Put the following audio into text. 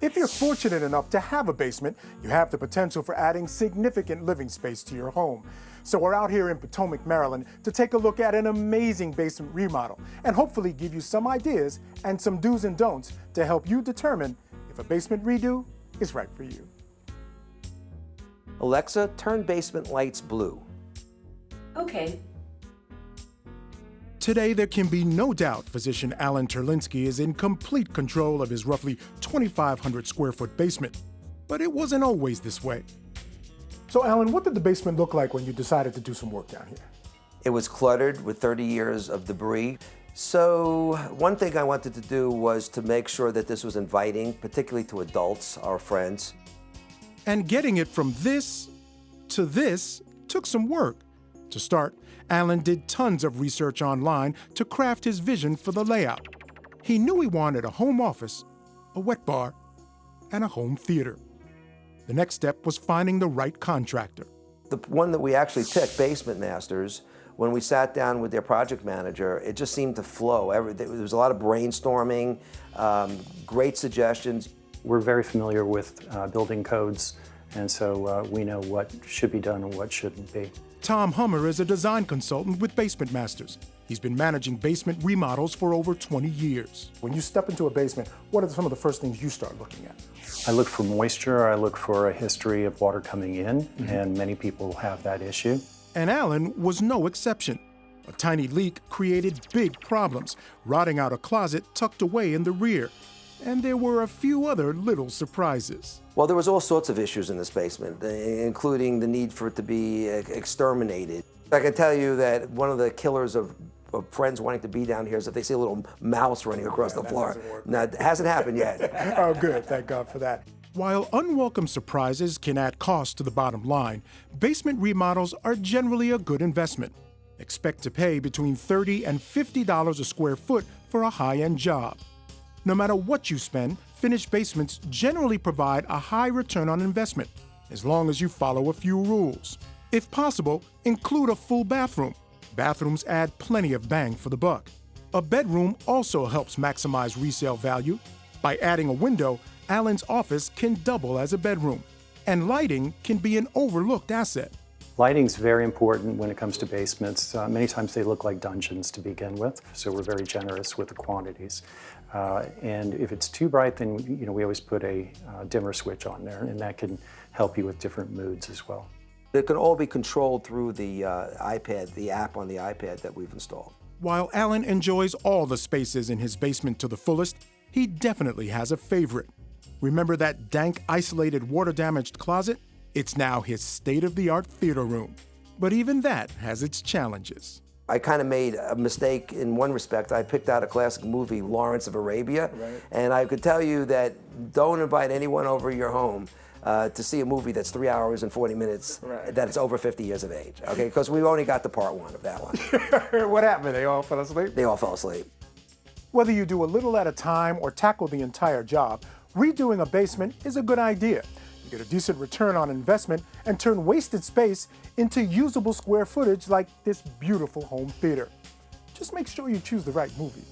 If you're fortunate enough to have a basement, you have the potential for adding significant living space to your home. So we're out here in Potomac, Maryland to take a look at an amazing basement remodel and hopefully give you some ideas and some do's and don'ts to help you determine if a basement redo is right for you. Alexa, turn basement lights blue. Okay. Today, there can be no doubt physician Alan Terlinsky is in complete control of his roughly 2,500 square foot basement. But it wasn't always this way. So Alan, what did the basement look like when you decided to do some work down here? It was cluttered with 30 years of debris. So one thing I wanted to do was to make sure that this was inviting, particularly to adults, our friends. And getting it from this to this took some work. To start, Alan did tons of research online to craft his vision for the layout. He knew he wanted a home office, a wet bar, and a home theater. The next step was finding the right contractor. The one that we actually picked, Basement Masters, when we sat down with their project manager, it just seemed to flow. There was a lot of brainstorming, great suggestions. We're very familiar with building codes, and so we know what should be done and what shouldn't be. Tom Hummer is a design consultant with Basement Masters. He's been managing basement remodels for over 20 years. When you step into a basement, what are some of the first things you start looking at? I look for moisture, I look for a history of water coming in, and many people have that issue. And Alan was no exception. A tiny leak created big problems, rotting out a closet tucked away in the rear. And there were a few other little surprises. Well, there was all sorts of issues in this basement, including the need for it to be exterminated. I can tell you that one of the killers of friends wanting to be down here is if they see a little mouse running across the floor. Now, it hasn't happened yet. Oh, good. Thank God for that. While unwelcome surprises can add cost to the bottom line, basement remodels are generally a good investment. Expect to pay between $30 and $50 a square foot for a high-end job. No matter what you spend, finished basements generally provide a high return on investment, as long as you follow a few rules. If possible, include a full bathroom. Bathrooms add plenty of bang for the buck. A bedroom also helps maximize resale value. By adding a window, Alan's office can double as a bedroom. And lighting can be an overlooked asset. Lighting's very important when it comes to basements. Many times they look like dungeons to begin with, so we're very generous with the quantities. And if it's too bright, then we always put a dimmer switch on there, and that can help you with different moods as well. It can all be controlled through the iPad, the app on the iPad that we've installed. While Alan enjoys all the spaces in his basement to the fullest, he definitely has a favorite. Remember that dank, isolated, water-damaged closet? It's now his state-of-the-art theater room. But even that has its challenges. I kind of made a mistake in one respect. I picked out a classic movie, Lawrence of Arabia, and I could tell you that don't invite anyone over your home to see a movie that's 3 hours and 40 minutes that's over 50 years of age, okay? Because we've only got the part one of that one. What happened? They all fell asleep? They all fell asleep. Whether you do a little at a time or tackle the entire job, redoing a basement is a good idea. You get a decent return on investment and turn wasted space into usable square footage like this beautiful home theater. Just make sure you choose the right movie.